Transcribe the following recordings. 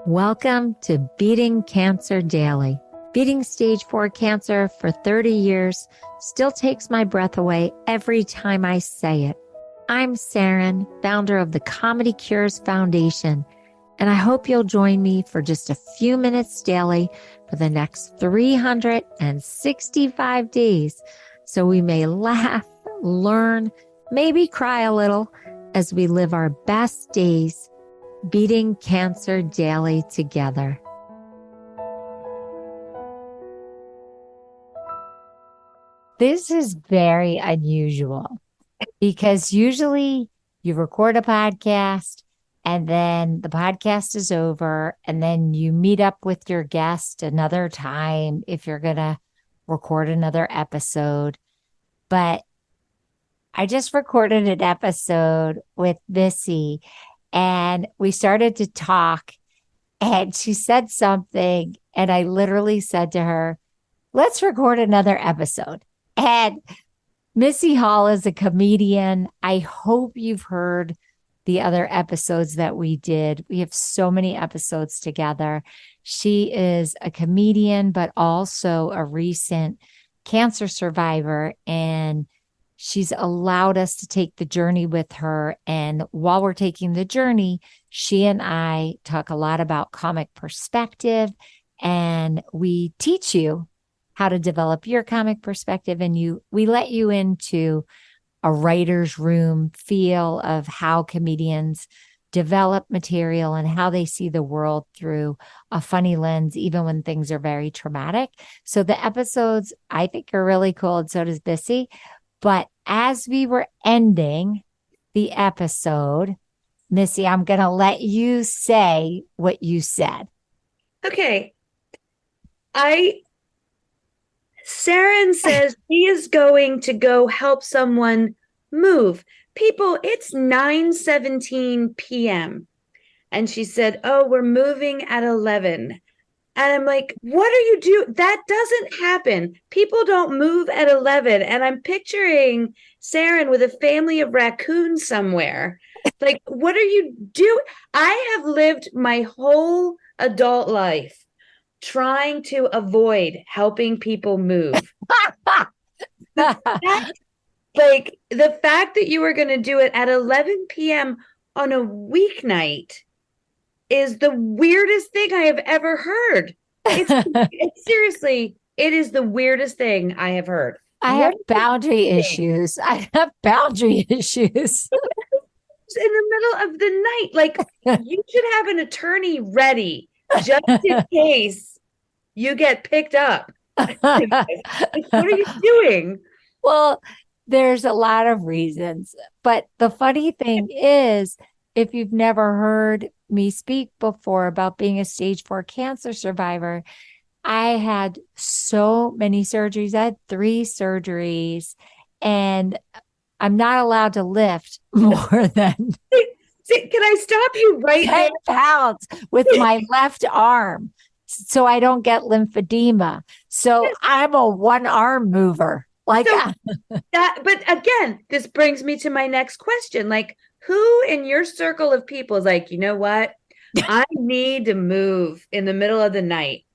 Welcome to Beating Cancer Daily. Beating stage 4 cancer for 30 years still takes my breath away every time I say it. I'm Saranne, founder of the ComedyCures Foundation, and I hope you'll join me for just a few minutes daily for the next 365 days so we may laugh, learn, maybe cry a little as we live our best days beating cancer daily together. This is very unusual because usually you record a podcast and then the podcast is over and then you meet up with your guest another time if you're going to record another episode. But I just recorded an episode with Missy and we started to talk and she said something and I literally said to her, let's record another episode. And Missy Hall is a comedian. I hope you've heard the other episodes that we did. We have so many episodes together. She is a comedian, but also a recent cancer survivor. And she's allowed us to take the journey with her. And while we're taking the journey, she and I talk a lot about comic perspective. And we teach you how to develop your comic perspective. And we let you into a writer's room feel of how comedians develop material and how they see the world through a funny lens, even when things are very traumatic. So the episodes I think are really cool. And so does Missy. But as we were ending the episode, Missy, I'm going to let you say what you said. Okay. Saranne says she is going to go help someone move. People, it's 9:17 p.m. And she said, oh, we're moving at 11. And I'm like, what are you doing? That doesn't happen. People don't move at 11. And I'm picturing Saranne with a family of raccoons somewhere. Like, what are you doing? I have lived my whole adult life trying to avoid helping people move. The fact that you were going to do it at 11 p.m. on a weeknight is the weirdest thing I have ever heard. It's seriously, it is the weirdest thing I have heard. I have boundary issues. In the middle of the night, like you should have an attorney ready just in case you get picked up. Like, what are you doing? Well, there's a lot of reasons. But the funny thing is, if you've never heard me speak before about being a stage 4 cancer survivor, I had so many surgeries. I had 3 surgeries and I'm not allowed to lift more than can I stop you right 10 pounds with my left arm so I don't get lymphedema. So I'm a one-arm mover. But again, this brings me to my next question. Like, who in your circle of people is like, you know what? I need to move in the middle of the night.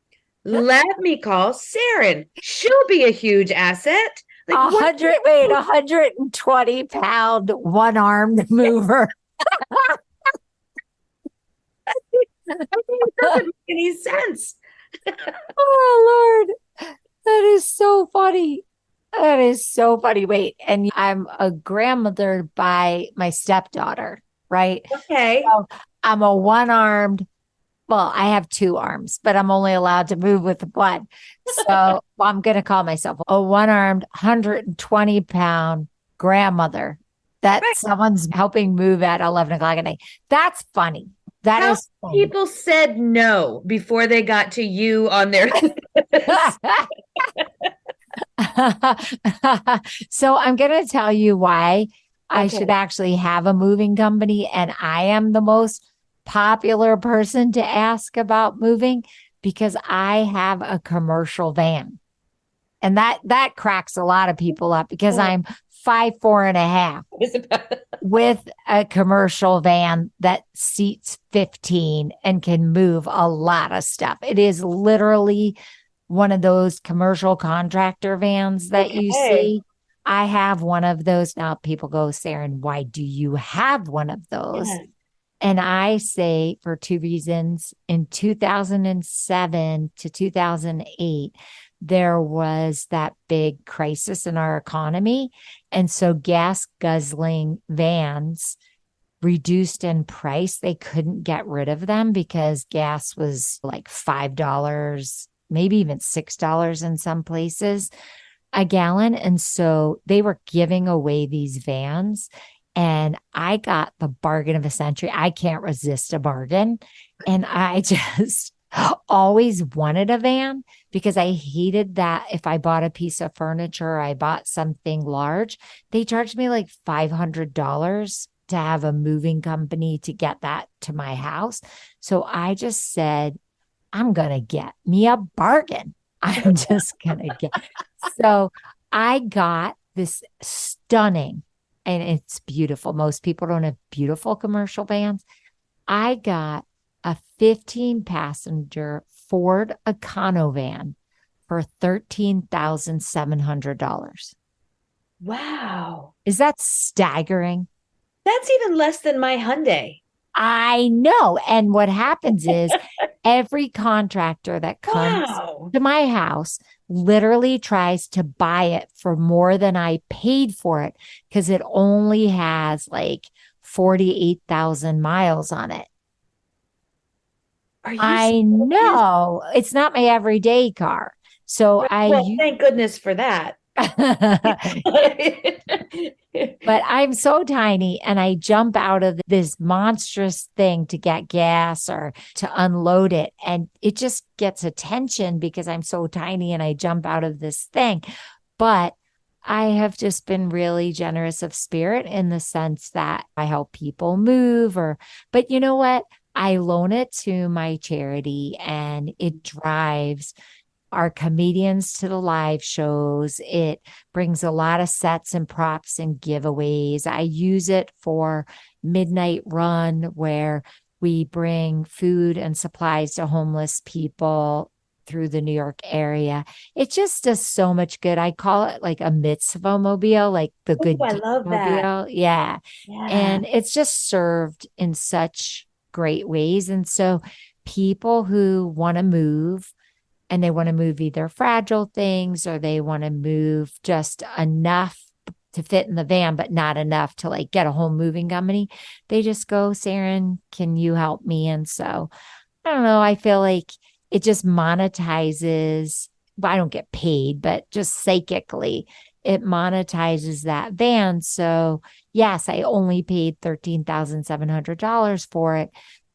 Let me call Saranne. She'll be a huge asset. Like 120-pound one-armed mover. It doesn't make any sense. Oh, Lord. That is so funny. That is so funny. Wait, and I'm a grandmother by my stepdaughter, right? Okay. So I'm a one-armed, well, I have 2 arms, but I'm only allowed to move with one. So I'm going to call myself a one-armed, 120-pound grandmother that someone's helping move at 11 o'clock at night. That's funny. How is funny. People said no before they got to you on their So I'm going to tell you why I should actually have a moving company, and I am the most popular person to ask about moving because I have a commercial van. And that cracks a lot of people up because I'm 5'4.5". with a commercial van that seats 15 and can move a lot of stuff. It is literally one of those commercial contractor vans that you Okay. see. I have one of those. Now people go, Saranne, why do you have one of those? Yeah. And I say for two reasons. In 2007 to 2008, there was that big crisis in our economy. And so gas guzzling vans reduced in price. They couldn't get rid of them because gas was like $5, maybe even $6 in some places a gallon. And so they were giving away these vans. And I got the bargain of a century. I can't resist a bargain. And I just always wanted a van because I hated that if I bought a piece of furniture, I bought something large, they charged me like $500 to have a moving company to get that to my house. So I just said, I'm going to get me a bargain. I'm just going to get. So I got this stunning, and it's beautiful. Most people don't have beautiful commercial vans. I got a 15 passenger Ford Econovan for $13,700. Wow. Is that staggering? That's even less than my Hyundai. I know. And what happens is every contractor that comes Wow. to my house literally tries to buy it for more than I paid for it because it only has like 48,000 miles on it. Are you I serious? know it's not my everyday car. So Well, thank goodness for that. but I'm so tiny and I jump out of this monstrous thing to get gas or to unload it. And it just gets attention because I'm so tiny and I jump out of this thing. But I have just been really generous of spirit in the sense that I help people move but you know what? I loan it to my charity and it drives our comedians to the live shows. It brings a lot of sets and props and giveaways. I use it for Midnight Run, where we bring food and supplies to homeless people through the New York area. It just does so much good. I call it like a mitzvah mobile, like the Oh, good I deed love that. mobile. Yeah. Yeah. And it's just served in such great ways. And so people who want to move, and they want to move either fragile things or they want to move just enough to fit in the van, but not enough to like get a whole moving company. They just go, Saranne, can you help me? And so I don't know. I feel like it just monetizes. But I don't get paid, but just psychically, it monetizes that van. So yes, I only paid $13,700 for it,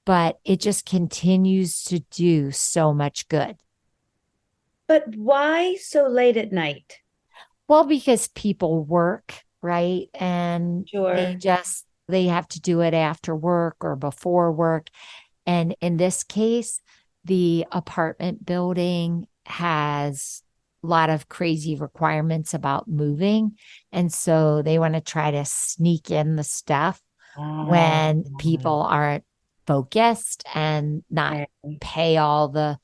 but it just continues to do so much good. But why so late at night? Well, because people work, right? And Sure. they have to do it after work or before work. And in this case, the apartment building has a lot of crazy requirements about moving. And so they want to try to sneak in the stuff Ah, when people aren't focused and not okay. pay all the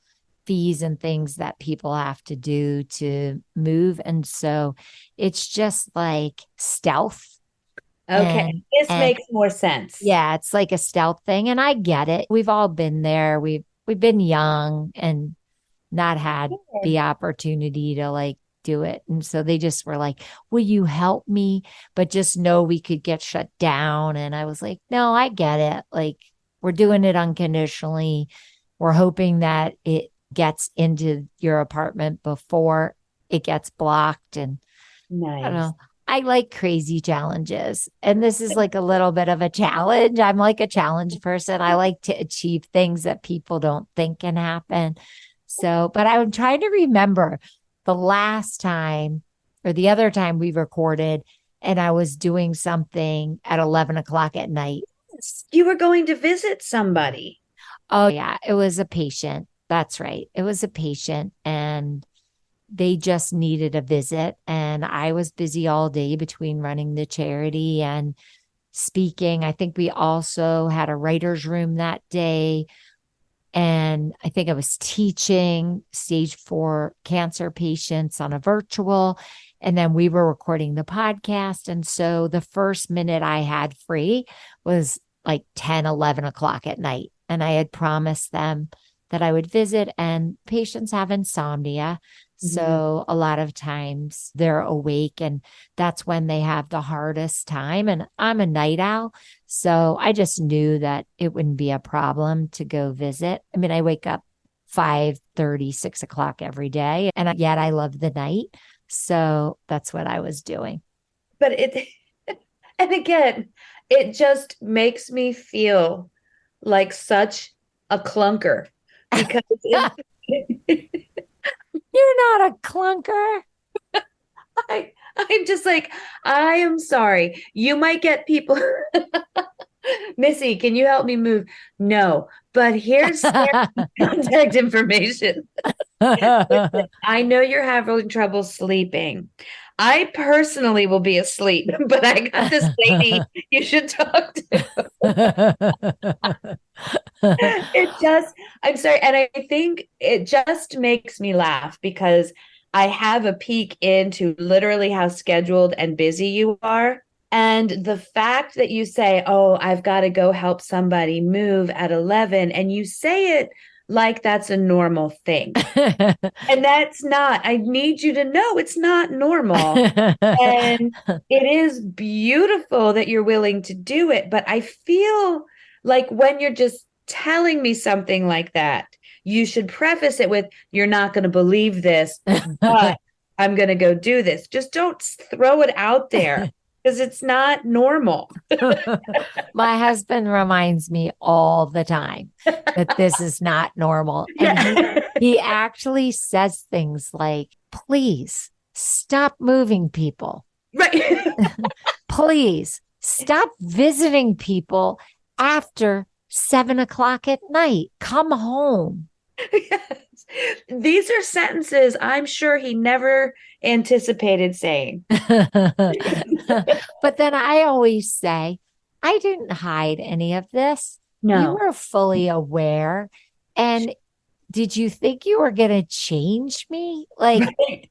fees and things that people have to do to move. And so it's just like stealth Okay. and This and makes more sense. yeah, it's like a stealth thing. And I get it. We've all been there. We've been young and not had Sure. the opportunity to like do it. And so they just were like, will you help me? But just know we could get shut down. And I was like, no, I get it. Like we're doing it unconditionally. We're hoping that it gets into your apartment before it gets blocked. And I don't Nice. know. I like crazy challenges. And this is like a little bit of a challenge. I'm like a challenge person. I like to achieve things that people don't think can happen. So, but I'm trying to remember the last time or the other time we recorded, and I was doing something at 11 o'clock at night. You were going to visit somebody. Oh, yeah. It was a patient. That's right. It was a patient. And they just needed a visit. And I was busy all day between running the charity and speaking. I think we also had a writer's room that day. And I think I was teaching stage 4 cancer patients on a virtual. And then we were recording the podcast. And so the first minute I had free was like 10, 11 o'clock at night. And I had promised them that I would visit, and patients have insomnia. So a lot of times they're awake, and that's when they have the hardest time. And I'm a night owl. So I just knew that it wouldn't be a problem to go visit. I mean, I wake up 5:30, 6 o'clock every day, and yet I love the night. So that's what I was doing. But and again, it just makes me feel like such a clunker because You're not a clunker. I'm just like, I am sorry. You might get people. Missy, can you help me move? No, but here's Sarah's contact information. I know you're having trouble sleeping. I personally will be asleep, but I got this lady you should talk to. I'm sorry. And I think it just makes me laugh because I have a peek into literally how scheduled and busy you are. And the fact that you say, oh, I've got to go help somebody move at 11, and you say it like that's a normal thing. And that's not. I need you to know it's not normal. And it is beautiful that you're willing to do it. But I feel like when you're just telling me something like that, you should preface it with, you're not going to believe this, but I'm going to go do this. Just don't throw it out there because it's not normal. My husband reminds me all the time that this is not normal. And he actually says things like, please stop moving people. Right. Please stop visiting people after 7 o'clock at night. Come home. Yes. These are sentences I'm sure he never anticipated saying. But then I always say, I didn't hide any of this. You No. were fully aware. And did you think you were going to change me? Like, Right.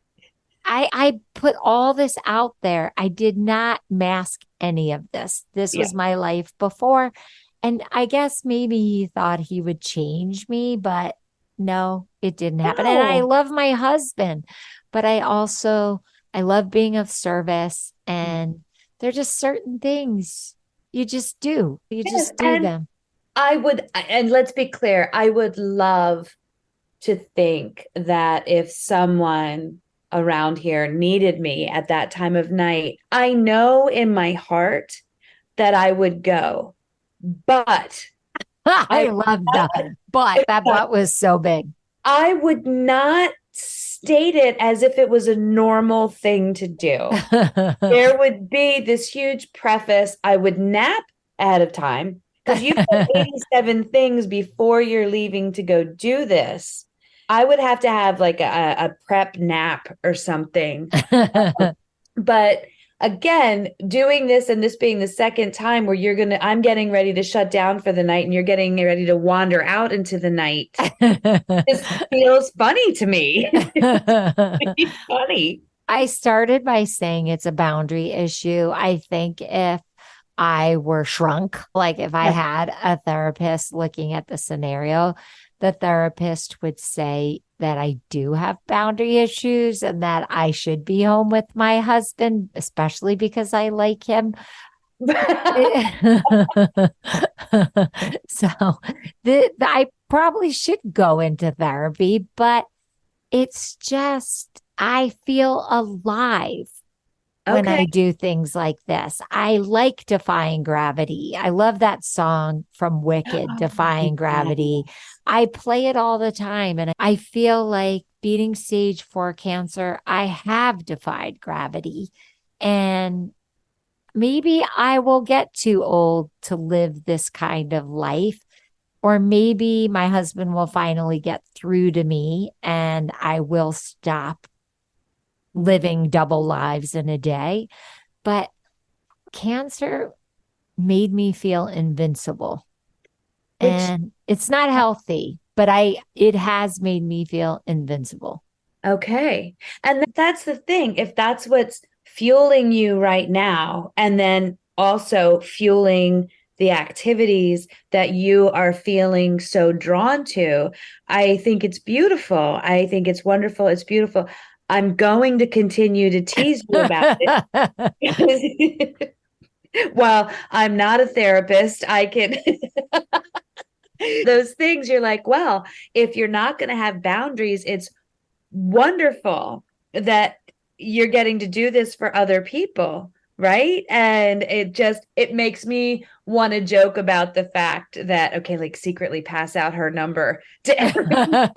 I put all this out there. I did not mask any of this. This Yeah. was my life before. And I guess maybe he thought he would change me, but no, it didn't happen. And I No. love my husband, but I love being of service. And there are just certain things you just do. You Yes, just do them. and let's be clear, I would love to think that if someone around here needed me at that time of night, I know in my heart that I would go. But I love that. But that butt was so big. I would not state it as if it was a normal thing to do. There would be this huge preface. I would nap ahead of time because you've got 87 things before you're leaving to go do this. I would have to have like a prep nap or something. But again, doing this and this being the second time where I'm getting ready to shut down for the night and you're getting ready to wander out into the night. This feels funny to me. It's funny. I started by saying it's a boundary issue. I think if I were shrunk, like if I had a therapist looking at the scenario, the therapist would say that I do have boundary issues and that I should be home with my husband, especially because I like him. So I probably should go into therapy, but it's just, I feel alive when I do things like this. I like Defying Gravity. I love that song from Wicked, Defying Gravity. I play it all the time. And I feel like beating stage 4 cancer, I have defied gravity. And maybe I will get too old to live this kind of life. Or maybe my husband will finally get through to me and I will stop living double lives in a day. But cancer made me feel invincible. Which, And it's not healthy, but it has made me feel invincible. okay. And that's the thing. If that's what's fueling you right now, and then also fueling the activities that you are feeling so drawn to, I think it's beautiful. I think it's wonderful. It's beautiful. I'm going to continue to tease you about it. Well, I'm not a therapist. I can those things you're like, well, if you're not going to have boundaries, it's wonderful that you're getting to do this for other people, right? And it makes me want to joke about the fact that, okay, like secretly pass out her number to everyone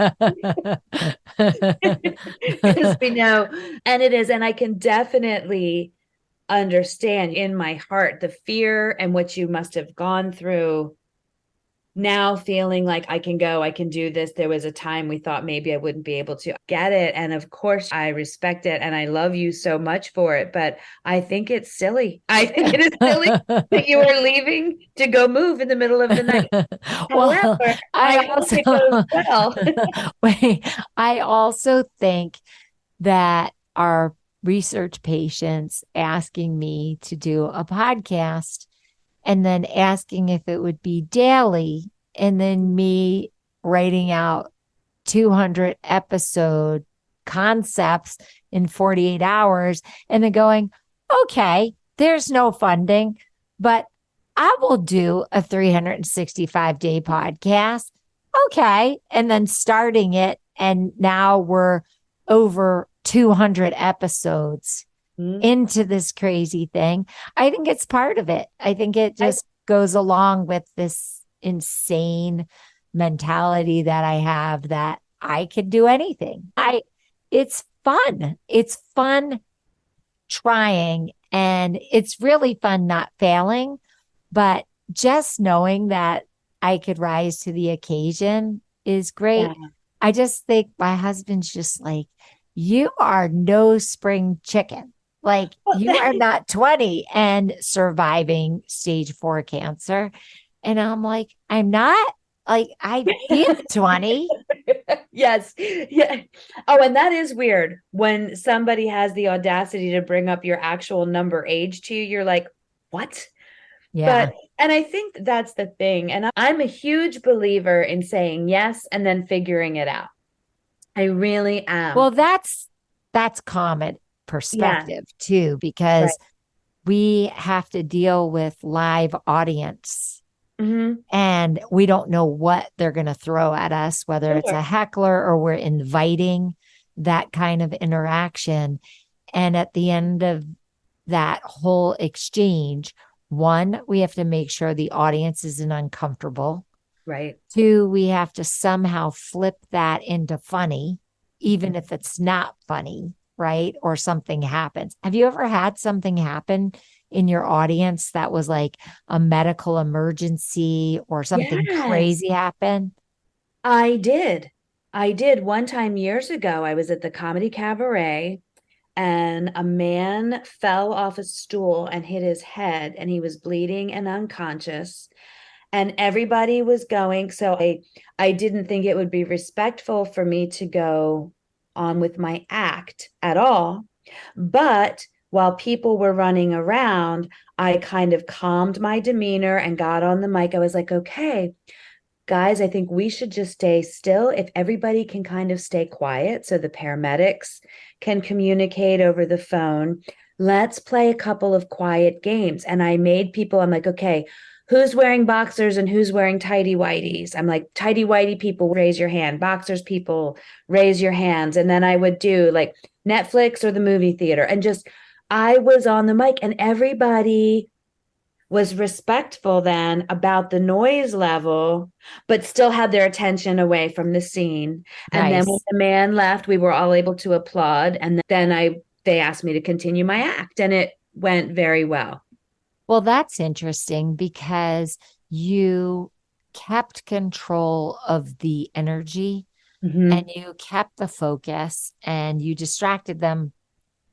because we know, and it is, and I can definitely understand in my heart the fear and what you must have gone through, now feeling like I can go, I can do this. There was a time we thought maybe I wouldn't be able to get it. And of course, I respect it and I love you so much for it. But I think it's silly. I think it is silly that you are leaving to go move in the middle of the night. Well, However, I I hope it goes also well. wait, I also think that our research patients asking me to do a podcast and then asking if it would be daily, and then me writing out 200 episode concepts in 48 hours, and then going, okay, there's no funding, but I will do a 365-day podcast. Okay. And then starting it. And now we're over 200 episodes Mhm. into this crazy thing. I think it's part of it. I think it I, just goes along with this insane mentality that I have that I can do anything. It's fun. It's fun trying, and it's really fun not failing, but just knowing that I could rise to the occasion is yeah. great. I just think my husband's just like, you are no spring chicken. Like, Well, you are not 20 and surviving stage 4 cancer. And I'm like, I'm not. Like, I feel 20. Yes. Yeah. Oh, and that is weird when somebody has the audacity to bring up your actual number age to you. You're like, what? Yeah. But, and I think that's the thing. And I'm a huge believer in saying yes and then figuring it out. I really am. Well, that's common Yeah. perspective too, Right. because we have to deal with live audience Hmm. and we don't know what they're going to throw at us, whether it's Sure. a heckler or we're inviting that kind of interaction. And at the end of that whole exchange, one, we have to make sure the audience isn't uncomfortable. Right. Two, we have to somehow flip that into funny, even if it's not funny, right? Or something happens. Have you ever had something happen in your audience that was like a medical emergency or something Yes, crazy happen? I did. I did. One time years ago, I was at the Comedy Cabaret and a man fell off a stool and hit his head and he was bleeding and unconscious and everybody was going, so I didn't think it would be respectful for me to go on with my act at all, but while people were running around, I kind of calmed my demeanor and got on the mic. I was like, okay, guys, I think we should just stay still. If everybody can kind of stay quiet so the paramedics can communicate over the phone, let's play a couple of quiet games. And I made people, I'm like, okay, who's wearing boxers and who's wearing tidy whities? I'm like, tidy whitey people, raise your hand. Boxers people, raise your hands. And then I would do like Netflix or the movie theater. And just, I was on the mic and everybody was respectful then about the noise level, but still had their attention away from the scene. And then when Nice. the man left, we were all able to applaud. And then they asked me to continue my act, and it went very well. Well, that's interesting because you kept control of the energy and Mm-hmm. you kept the focus and you distracted them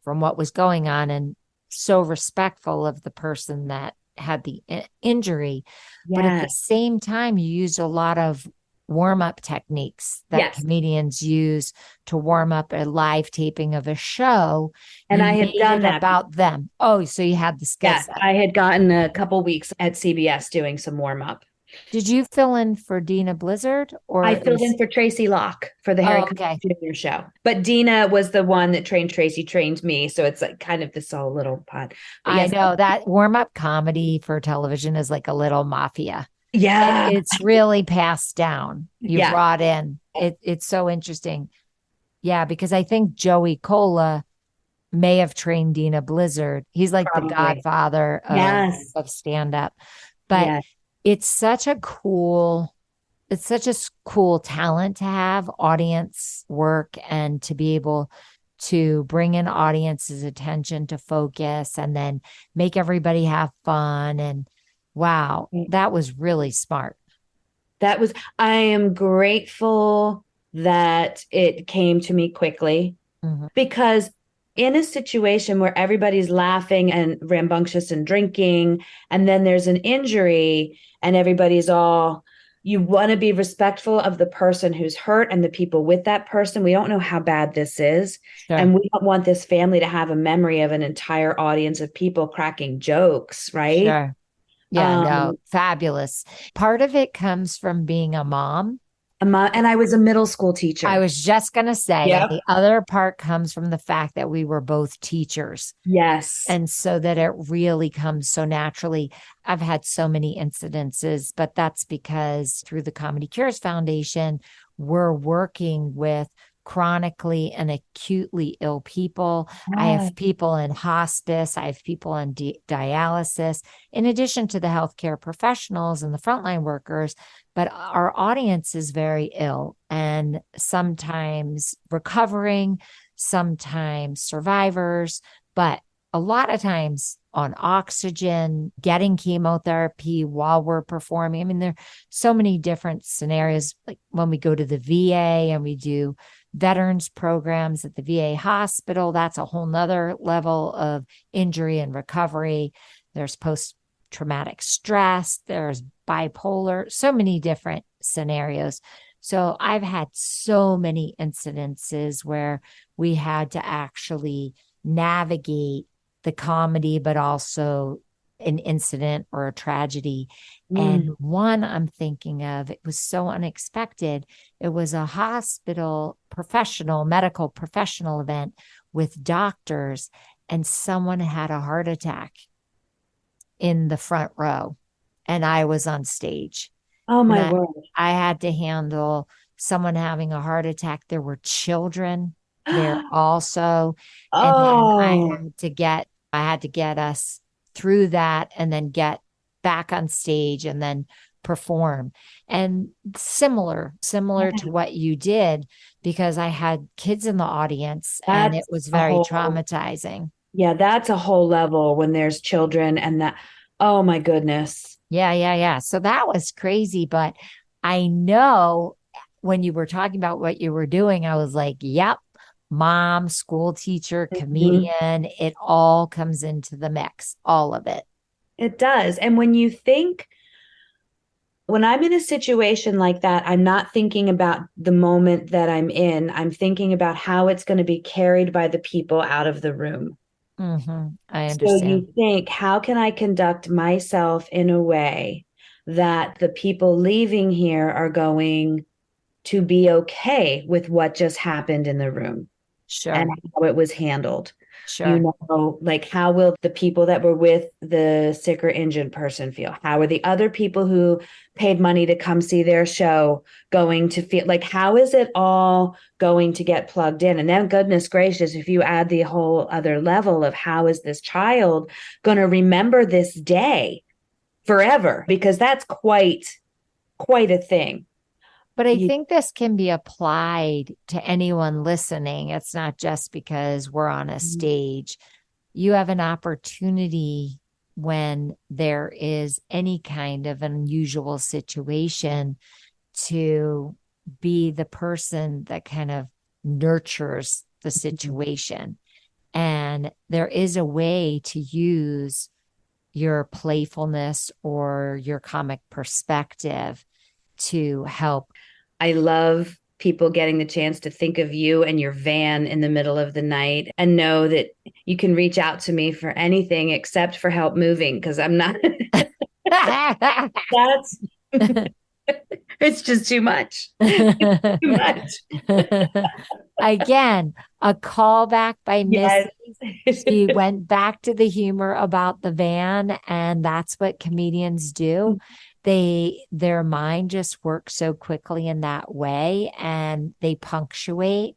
from what was going on, and so respectful of the person that had the injury. But at the Yes. same time, you used a lot of warm up techniques that Yes. comedians use to warm up a live taping of a show. And You I had made done it that. about them. Oh, so you had the skill Yes. set. I had gotten a couple weeks at CBS doing some warm up. Did you fill in for Dina Blizzard I or filled in for Tracy Locke for the Harry oh, Connick okay. Jr. show. But Dina was the one that trained Tracy, trained me. So it's like kind of this whole little pod. But I yes, know that warm up comedy for television is like a little mafia. yeah, It's really passed down. You yeah, brought in. It's so interesting. Yeah, because I think Joey Cola may have trained Dina Blizzard. He's like the probably. godfather Yes, of stand up. But yes. it's such a cool it's such a cool talent to have audience work and to be able to bring in audience's attention to focus and then make everybody have fun. And wow, that was really smart. That was, I am grateful that it came to me quickly Mhm. because in a situation where everybody's laughing and rambunctious and drinking, and then there's an injury and everybody's all, you want to be respectful of the person who's hurt and the people with that person. We don't know how bad this is. Sure. And we don't want this family to have a memory of an entire audience of people cracking jokes, right? Sure. Yeah, no, Um, fabulous. Part of it comes from being a mom. and I was a middle school I teacher. was just going to say, and Yep. the other part comes from the fact that we were both teachers. Yes. And so that it really comes so naturally. I've had so many incidences, but that's because through the ComedyCures Foundation, we're working with chronically and acutely ill people. I Yeah. have people in hospice, I have people on dialysis, in addition to the healthcare professionals and the frontline workers. But our audience is very ill and sometimes recovering, sometimes survivors, but a lot of times on oxygen, getting chemotherapy while we're performing. I mean, there are so many different scenarios, like when we go to the VA and we do veterans programs at the VA hospital, that's a whole nother level of injury and recovery. There's post traumatic stress, there's bipolar, so many different scenarios. So I've had so many incidences where we had to actually navigate the comedy, but also an incident or a tragedy. And Mm. one I'm thinking of, it was so unexpected. It was a hospital professional, medical professional event with doctors, and someone had a heart attack in the front row, and I was on stage. Oh And my I, word. I had to handle someone having a heart attack. There were children there also. And then Oh, I had to get us through that and then get back on stage and then perform. And similar to what you did, because I had kids in the audience and it that's was a very whole, traumatizing. yeah, that's a whole level when there's children and that, oh my goodness. Yeah, yeah, yeah. So that was crazy. But I know when you were talking about what you were doing, I was like, yep, mom, school teacher, Mhm. comedian, it all comes into the mix, all of it. It does. And when you think, when I'm in a situation like that, I'm not thinking about the moment that I'm in. I'm thinking about how it's going to be carried by the people out of the room. I So understand. you think, how can I conduct myself in a way that the people leaving here are going to be okay with what just happened in the room and Sure, how it was handled? You sure. know, like how will the people that were with the sick or injured person feel? How are the other people who paid money to come see their show going to feel? Like, how is it all going to get plugged in? And then, goodness gracious, if you add the whole other level of how is this child going to remember this day forever? Because that's quite a thing. But I You, think this can be applied to anyone listening. It's not just because we're on a stage. You have an opportunity when there is any kind of unusual situation to be the person that kind of nurtures the situation. And there is a way to use your playfulness or your comic perspective to help. I love people getting the chance to think of you and your van in the middle of the night and know that you can reach out to me for anything except for help moving, because I'm not that's it's just too much. Too much. Again, a callback by Yes. Missy. She went back to the humor about the van, and that's what comedians do. Their mind just works so quickly in that way, and they punctuate.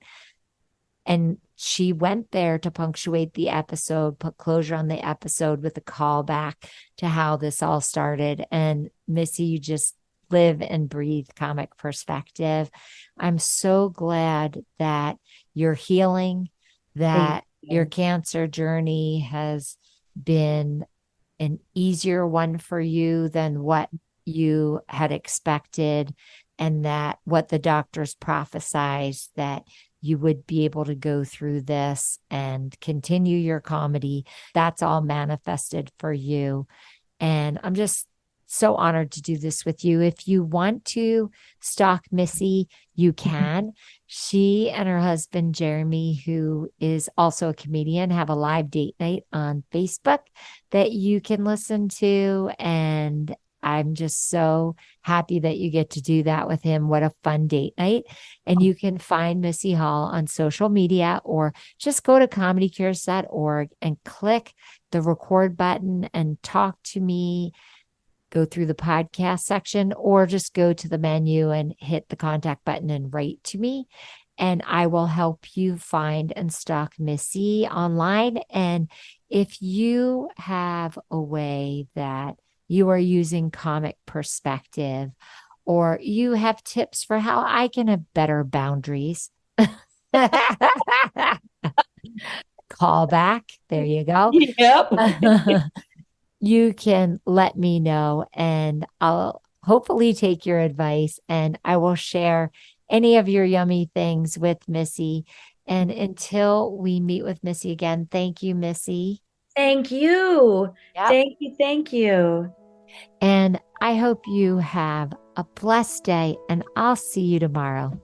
And she went there to punctuate the episode, put closure on the episode with a callback to how this all started. And Missy, you just live and breathe comic perspective. I'm so glad that you're healing, that your cancer journey has been an easier one for you than what you had expected, and that what the doctors prophesied, that you would be able to go through this and continue your comedy. That's all manifested for you. And I'm just so honored to do this with you. If you want to stalk Missy, you can. She and her husband, Jeremy, who is also a comedian, have a live date night on Facebook that you can listen to. And I'm just so happy that you get to do that with him. What a fun date night. And you can find Missy Hall on social media, or just go to ComedyCures.org and click the record button and talk to me. Go through the podcast section, or just go to the menu and hit the contact button and write to me. And I will help you find and stalk Missy online. And if you have a way that you are using comic perspective, or you have tips for how I can have better boundaries, call back. There you go. Yep. You can let me know, and I'll hopefully take your advice, and I will share any of your yummy things with Missy. And until we meet with Missy again, thank you, Missy. Thank you. Yep. Thank you. Thank you. And I hope you have a blessed day, and I'll see you tomorrow.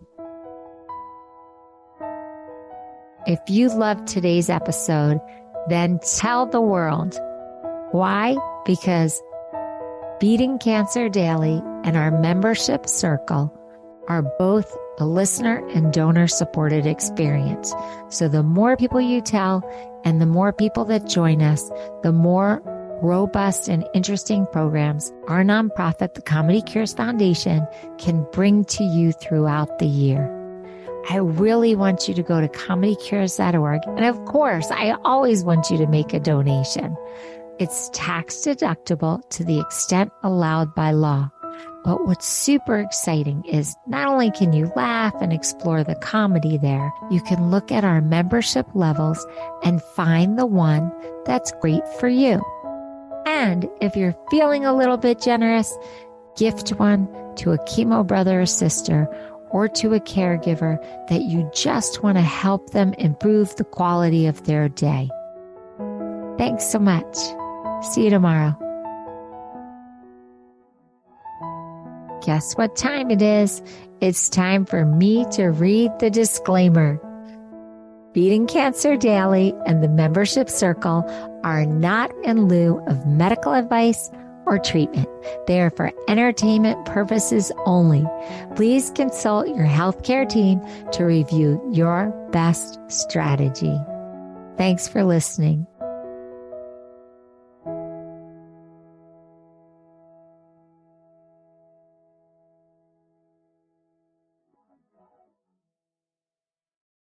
If you loved today's episode, then tell the world. Why? Because Beating Cancer Daily and our membership circle are both a listener and donor supported experience. So the more people you tell and the more people that join us, the more robust and interesting programs our nonprofit, the ComedyCures Foundation, can bring to you throughout the year. I really want you to go to ComedyCures.org. And of course, I always want you to make a donation. It's tax deductible to the extent allowed by law. But what's super exciting is not only can you laugh and explore the comedy there, you can look at our membership levels and find the one that's great for you. And if you're feeling a little bit generous, gift one to a chemo brother or sister, or to a caregiver that you just want to help them improve the quality of their day. Thanks so much. See you tomorrow. Guess what time it is? It's time for me to read the disclaimer. Beating Cancer Daily and the membership circle are not in lieu of medical advice or treatment. They are for entertainment purposes only. Please consult your healthcare team to review your best strategy. Thanks for listening.